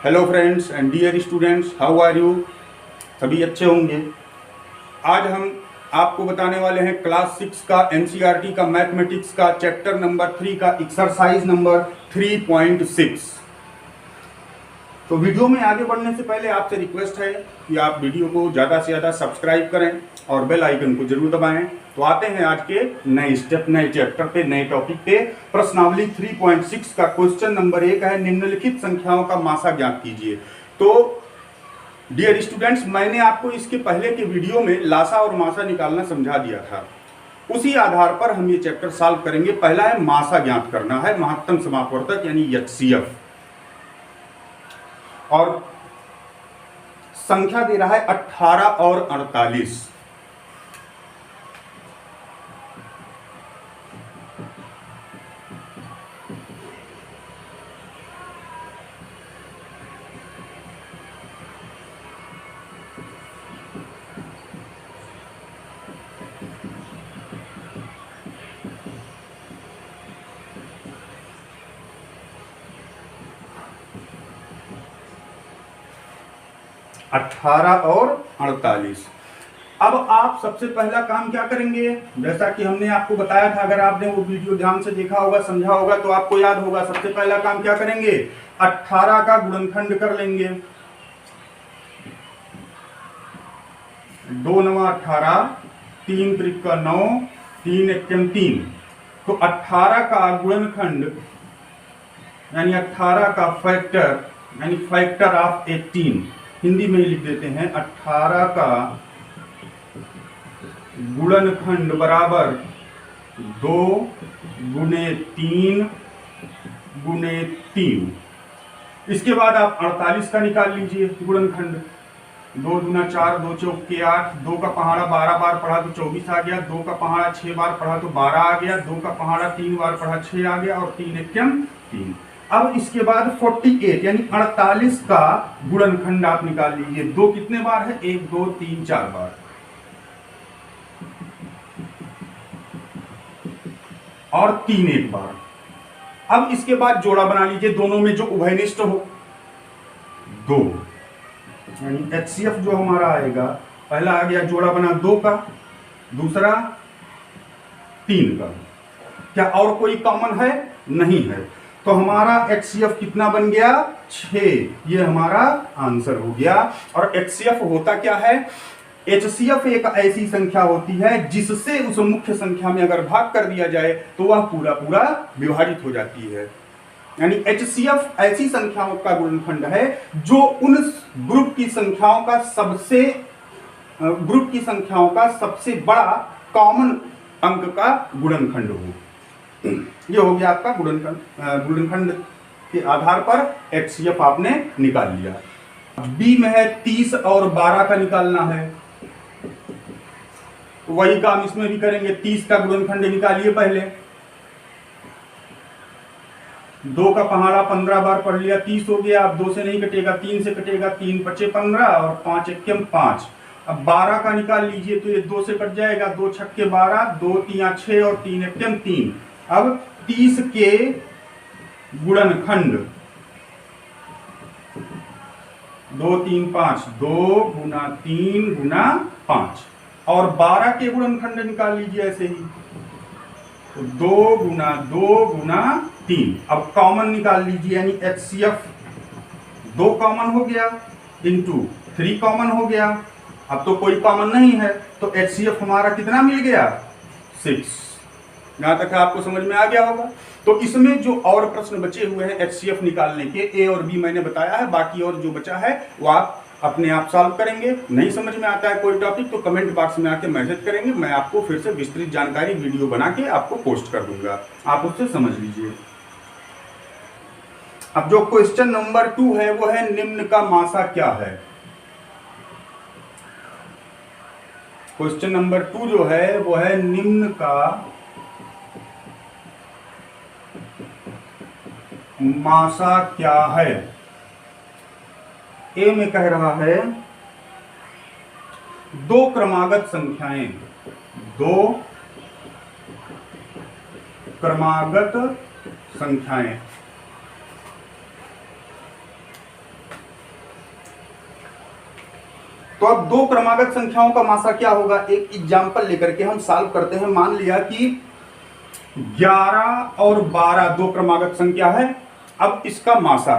Hello friends and dear students, how are you. सभी अच्छे होंगे। आज हम आपको बताने वाले हैं क्लास 6 का एनसीईआरटी का मैथमेटिक्स का चैप्टर नंबर 3 का एक्सरसाइज नंबर 3.6। तो वीडियो में आगे बढ़ने से पहले आपसे रिक्वेस्ट है कि आप वीडियो को ज़्यादा से ज़्यादा सब्सक्राइब करें और बेल आइकन को जरूर दबाएं। तो आते हैं आज के नए स्टेप, नए चैप्टर पे, नए टॉपिक पे। प्रश्नावली 3.6 का क्वेश्चन नंबर 1 है, निम्नलिखित संख्याओं का मासा ज्ञात कीजिए। तो डियर स्टूडेंट्स, मैंने आपको इसके पहले के वीडियो में लासा और मासा निकालना समझा दिया था। उसी आधार पर हम ये चैप्टर सॉल्व करेंगे। पहला है मासा ज्ञात करना है, महत्तम समापवर्तक यानी एचसीएफ। और संख्या दे रहा है 18 और 48। अठारह और 48। अब आप सबसे पहला काम क्या करेंगे, जैसा कि हमने आपको बताया था, अगर आपने वो वीडियो ध्यान से देखा होगा, समझा होगा, तो आपको याद होगा। सबसे पहला काम क्या करेंगे, 18 का गुणनखंड कर लेंगे। 2 9 18, 3 त्रिक का 9, 3 एकम 3। तो 18 का गुणनखंड यानी 18 का फैक्टर यानी फैक्टर ऑफ 18, हिंदी में ही लिख देते हैं। 18 का गुणनखंड बराबर 2 गुणे 3 गुणे 3। इसके बाद आप 48 का निकाल लीजिए गुणनखंड। 2 दूना 4, 2 चौक के 8, 2 का पहाड़ा 12 बार पढ़ा तो 24 आ गया। 2 का पहाड़ा 6 बार पढ़ा तो 12 आ गया। 2 का पहाड़ा 3 बार पढ़ा 6 आ गया और 3 एकम 3। अब इसके बाद 48 यानी 48 का गुणनखंड आप निकाल लीजिए। 2 कितने बार है, 1 2 3 4 बार, और 3 एक बार। अब इसके बाद जोड़ा बना लीजिए दोनों में जो उभयनिष्ठ हो। 2 यानी एचसीएफ जो हमारा आएगा, पहला आ गया जोड़ा बना 2 का, दूसरा 3 का। क्या और कोई कॉमन है? नहीं है। तो हमारा एचसीएफ कितना बन गया, 6। ये हमारा आंसर हो गया। और एचसीएफ होता क्या है, एचसीएफ एक ऐसी संख्या होती है जिससे उस मुख्य संख्या में अगर भाग कर दिया जाए तो वह पूरा पूरा विभाजित हो जाती है। यानी एचसीएफ ऐसी संख्याओं का गुणनखंड है जो उन ग्रुप की संख्याओं का सबसे बड़ा कॉमन अंक का गुणनखंड हो। ये हो गया आपका गुणनखंड के आधार पर एचसीएफ आपने निकाल लिया। बी में है 30 और 12 का निकालना है। वही काम इसमें भी करेंगे। 30 का गुणनखंड निकालिए पहले। 2 का पहाड़ा 15 बार पढ़ लिया, 30 हो गया। अब 2 से नहीं कटेगा, 3 से कटेगा। 3 5 15 और 5 एकम 5। अब 12 का निकाल लीजिए तो ये 2 से कट जाएगा। 2 छक्के 12, 2 3 6 और 3 एकम 3। अब 30 के गुणनखंड 2 3 5, 2 गुना 3 गुना 5। और 12 के गुणनखंड निकाल लीजिए ऐसे ही, तो 2 गुना 2 गुना 3। अब कॉमन निकाल लीजिए, यानी एचसीएफ 2 कॉमन हो गया, इंटू 3 कॉमन हो गया। अब तो कोई कॉमन नहीं है, तो एचसीएफ हमारा कितना मिल गया, 6। यहां तक आपको समझ में आ गया होगा। तो इसमें जो और प्रश्न बचे हुए हैं एचसीएफ निकालने के, ए और बी मैंने बताया है। बाकी और जो बचा है वो आप अपने आप सॉल्व करेंगे। नहीं समझ में आता है कोई टॉपिक तो कमेंट बॉक्स में आके मैसेज करेंगे, मैं आपको फिर से विस्तृत जानकारी वीडियो बना के आपको पोस्ट कर दूंगा, आप उससे समझ लीजिए। अब जो क्वेश्चन नंबर 2 है वो है, निम्न का मासा क्या है। क्वेश्चन नंबर 2 जो है वो है, निम्न का मासा क्या है। ए में कह रहा है 2 क्रमागत संख्याएं, 2 क्रमागत संख्याएं तो अब दो क्रमागत संख्याओं का मासा क्या होगा, एक एग्जाम्पल लेकर के हम सॉल्व करते हैं। मान लिया कि 11 और 12 दो क्रमागत संख्या है। अब इसका मासा,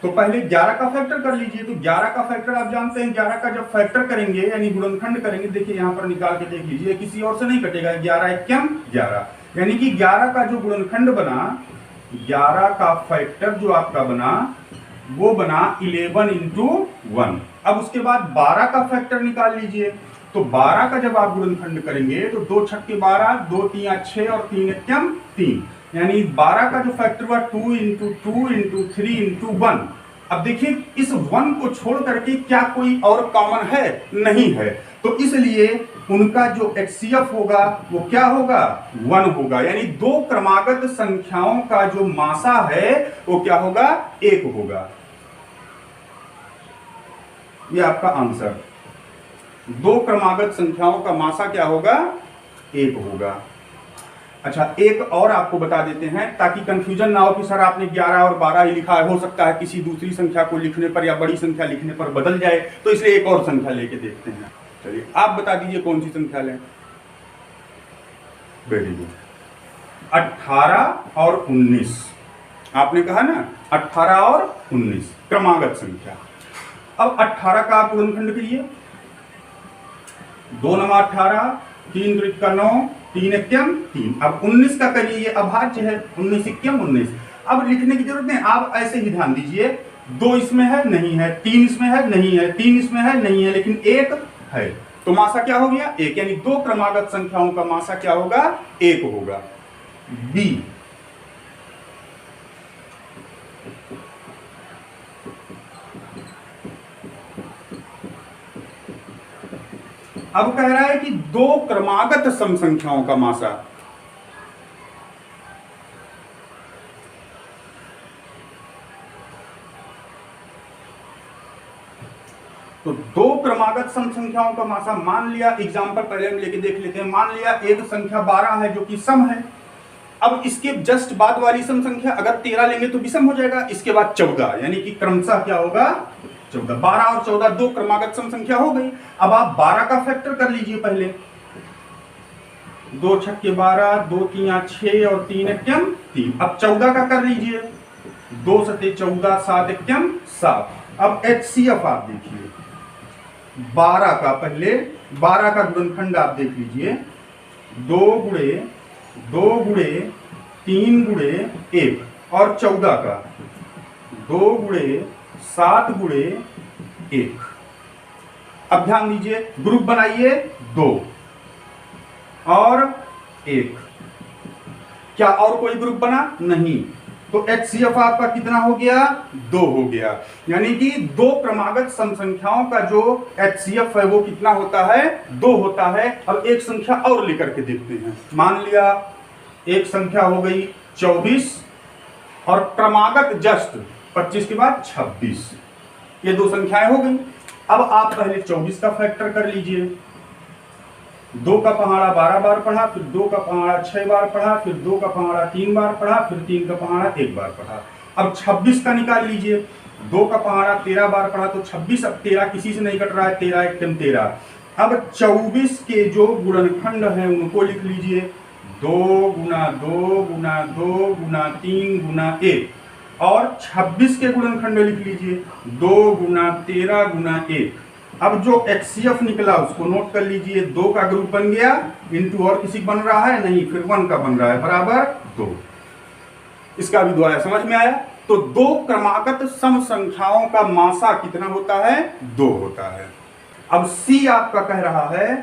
तो पहले 11 का फैक्टर कर लीजिए। तो 11 का फैक्टर आप जानते हैं, 11 का जब फैक्टर करेंगे यानी गुणनखंड करेंगे, देखिए यहां पर निकाल के देख लीजिए, किसी और से नहीं कटेगा। 11 एकम 11, यानी कि 11 का जो गुणनखंड बना, 11 का फैक्टर जो आपका बना वो बना 11 इंटू 1। अब उसके बाद 12 का फैक्टर निकाल लीजिए। तो 12 का जब आप गुणनखंड करेंगे तो 2 छक्के 12, 2 तिया 6 और 3 एकम 3, यानी 12 का जो फैक्टर हुआ 2 इंटू 2 इंटू 3 इंटू 1। अब देखिए इस 1 को छोड़ करके क्या कोई और कॉमन है? नहीं है। तो इसलिए उनका जो HCF होगा वो क्या होगा? 1 होगा। यानी दो क्रमागत संख्याओं का जो मासा है वो क्या होगा? 1 होगा। ये आपका आंसर, दो क्रमागत संख्याओं का मासा क्या होगा? 1 होगा। अच्छा, एक और आपको बता देते हैं ताकि कंफ्यूजन ना हो कि सर आपने 11 और 12 ही लिखा है, हो सकता है किसी दूसरी संख्या को लिखने पर या बड़ी संख्या लिखने पर बदल जाए, तो इसलिए एक और संख्या लेके देखते हैं। चलिए आप बता दीजिए कौन सी संख्या लें। वेरी गुड, 18 और 19। आपने कहा ना 18 और 19 क्रमागत संख्या। अब 18 का आप गुणनखंड करिए, 2 9 18, 3 3 का 9, 3 एकम 3। अब 19 का करिए, ये अभाज्य है, 19 एकम 19। अब लिखने की जरूरत नहीं, आप ऐसे ही ध्यान दीजिए, 2 इसमें है नहीं है, 3 इसमें है नहीं है, 3 इसमें है नहीं है, लेकिन 1 है, तो मासा क्या हो गया? 1। यानी दो क्रमागत संख्याओं का मासा क्या होगा? 1 होगा। बी, अब कह रहा है कि दो क्रमागत सम संख्याओं का मासा, तो दो क्रमागत सम संख्याओं का मासा, मान लिया एग्जांपल पहले हम लेके देख लेते हैं। मान लिया एक संख्या 12 है जो कि सम है। अब इसके जस्ट बाद वाली सम संख्या अगर 13 लेंगे तो विषम हो जाएगा। इसके बाद 14, यानी कि क्रमशः क्या होगा? 14। 12 और 14 दो क्रमागत सम संख्या हो गई। अब आप 12 का फैक्टर कर लीजिए पहले, 2 छक्के 12, 2 तिया 6 और 3 एकम 3। अब 14 का कर लीजिए, 2 सते 14, 7 एकम 7। अब HCF आप देखिए, 12 का पहले 12 का गुणनखंड आप देख लीजिए, 2 गुणे 2 गुणे 3 गुणे 1, और 14 का 2 गुणे 7 गुणे 1। अब ध्यान दीजिए, ग्रुप बनाइए 2 और 1। क्या और कोई ग्रुप बना? नहीं। तो HCF आपका कितना हो गया? 2 हो गया। यानी कि दो क्रमागत सम संख्याओं का जो HCF है वो कितना होता है? 2 होता है। अब एक संख्या और लेकर के देखते हैं। मान लिया एक संख्या हो गई 24 और क्रमागत जस्ट 25 के बाद 26, ये दो संख्याएं हो गई। अब आप पहले 24 का फैक्टर कर लीजिए, 2 का पहाड़ा 12 बार पढ़ा, फिर 2 का पहाड़ा 6 बार पढ़ा, फिर 2 का पहाड़ा 3 बार पढ़ा, फिर 3 का पहाड़ा 1 बार पढ़ा। अब 26 का निकाल लीजिए, 2 का पहाड़ा 13 बार पढ़ा तो 26। अब 13 किसी से नहीं कट रहा है, 13 एकम 13। अब 24 के जो गुणनखंड हैं उनको लिख लीजिए, 2 गुना 2 गुना 2 गुना 3 गुना 1, और 26 के गुणनखंड लिख लीजिए, 2 गुना 13 गुना 1। अब जो HCF निकला उसको नोट कर लीजिए, 2 का ग्रुप बन गया, इंटू और किसी बन रहा है नहीं, फिर 1 का बन रहा है, बराबर 2। इसका भी द्वारा समझ में आया। तो दो क्रमागत सम संख्याओं का मासा कितना होता है? 2 होता है। अब C आपका कह रहा है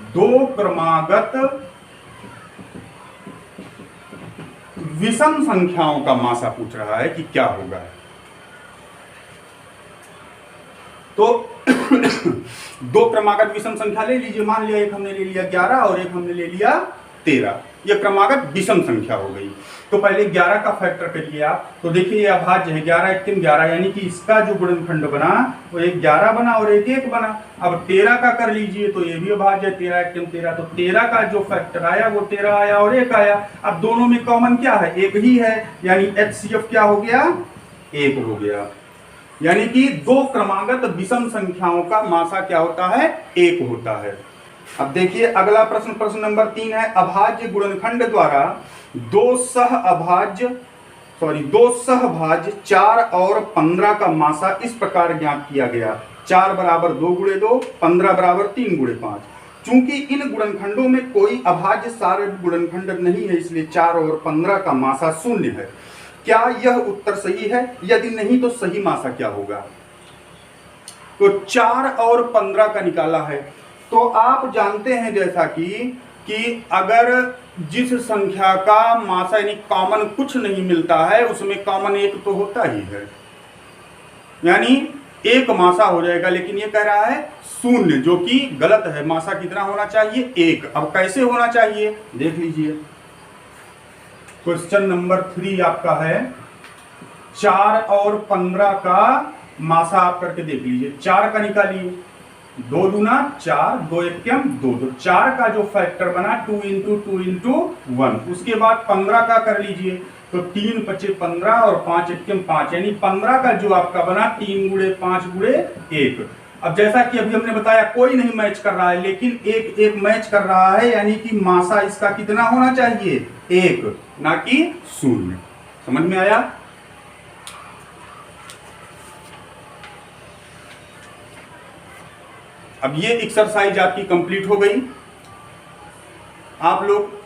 दो क्रमागत विषम संख्याओं का मासा पूछ रहा है कि क्या होगा। तो दो क्रमागत विषम संख्या ले लीजिए। मान लिया एक हमने ले लिया 11 और एक हमने ले लिया 13, ये क्रमागत विषम संख्या हो गई। तो पहले 11 का फैक्टर करिए आप, तो देखिए ये अभाज्य है, 11 एकम 11, यानी कि इसका जो गुणनखंड बना वो एक 11 बना और एक 1 बना। अब 13 का कर लीजिए तो ये भी अभाज्य है, 13 एकम 13, तो 13 का जो फैक्टर आया वो 13 आया और 1 आया। अब दोनों में कॉमन क्या है? 1 ही है, यानी HCF क्या हो गया? 1 हो गया। यानी कि दो क्रमागत विषम संख्याओं का मासा क्या होता है, 1 होता है। अब देखिए अगला प्रश्न, प्रश्न नंबर 3 है, अभाज्य गुणनखंड द्वारा दो सहभाज्य 4 और 15 का मासा इस प्रकार ज्ञात किया गया। 4 बराबर 2 गुणे 2, 15 बराबर 3 गुणे 5। चूंकि इन गुणनखंडों में कोई अभाज्य सारण गुणनखंड नहीं है, इसलिए 4 और 15 का मासा 0 है। क्या यह उत्तर सही है? यदि नहीं तो सही मासा क्या होगा? तो 4 और 15 का निकाला है। तो आप जानते हैं जैसा कि अगर जिस संख्या का मासा यानी कॉमन कुछ नहीं मिलता है, उसमें कॉमन 1 तो होता ही है, यानी 1 मासा हो जाएगा। लेकिन ये कह रहा है 0, जो कि गलत है। मासा कितना होना चाहिए? 1। अब कैसे होना चाहिए देख लीजिए। क्वेश्चन नंबर 3 आपका है 4 और 15 का मासा आप करके देख लीजिए। 4 का निकालिए, 2 दूना 4, 2 एकम 2, तो 4 का जो फैक्टर बना 2 इंटू 2 इंटू 1। उसके बाद 15 का कर लीजिए, तो 3 पचे 15 और 5 एकम 5, यानी 15 का जो आपका बना 3 गुणे 5 गुणे 1। अब जैसा कि अभी हमने बताया कोई नहीं मैच कर रहा है, लेकिन एक मैच कर रहा है, यानी कि मासा इसका कितना होना चाहिए? 1, ना कि 0। समझ में आया? अब ये एक्सरसाइज आपकी कंप्लीट हो गई। आप लोग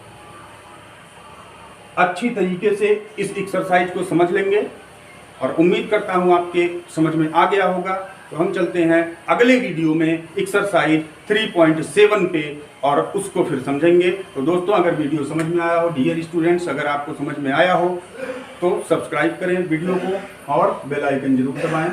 अच्छी तरीके से इस एक्सरसाइज को समझ लेंगे और उम्मीद करता हूं आपके समझ में आ गया होगा। तो हम चलते हैं अगले वीडियो में एक्सरसाइज 3.7 पे और उसको फिर समझेंगे। तो दोस्तों अगर वीडियो समझ में आया हो, डियर स्टूडेंट्स अगर आपको समझ में आया हो तो सब्सक्राइब करें वीडियो को और बेल आइकन जरूर दबाएं।